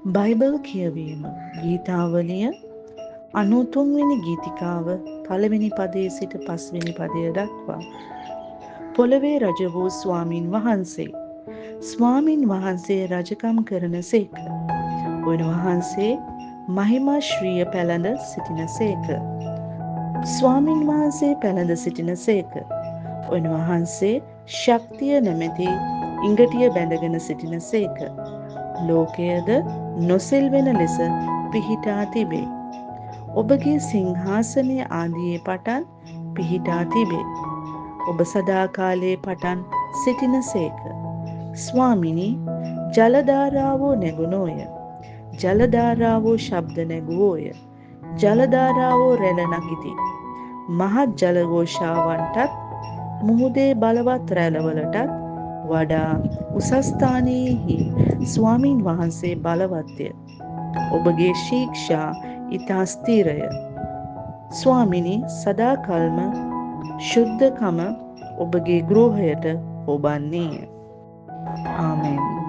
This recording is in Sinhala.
බයිබල් කියවීම ගීතාවලිය 93 වෙනි ගීතිකාව පළවෙනි පදයේ සිට 5 වෙනි පදය දක්වා. පොළවේ රජ වූ ස්වාමින් වහන්සේ. ස්වාමින් වහන්සේ රජකම් කරන සේක. උන්වහන්සේ මහිමා ශ්‍රීය පැළඳ සිටින සේක. ස්වාමින් වහන්සේ පැළඳ සිටින සේක. උන්වහන්සේ ශක්තිය නැමැති ඉඟටිය බැඳගෙන සිටින සේක. ලෝකයද නොසෙල්වෙන ලෙස පිහිටා තිබේ. ඔබගේ සිංහාසනය ආදියේ පටන් පිහිටා තිබේ. ඔබ සදාකාලයේ පටන් සිටින සේක. ස්වාමිනි, ජලධාරාවෝ නැගුණෝය. ජලධාරාවෝ ශබ්ද නැගුවෝය. ජලධාරාවෝ රැළ නගිති. මහත් ජලഘോഷාවන්ටත් මුහුදේ බලවත් රැළවලටත් වඩා උසස්ථානයෙහි ස්වාමින් වහන්සේ බලවත්ය. ඔබගේ ශික්ෂා ඉතා ස්ථිරය. ස්වාමිනි, සදාකල්ම ශුද්ධකම ඔබගේ ගෘහයට ඔබන්නේය. ආමෙන්.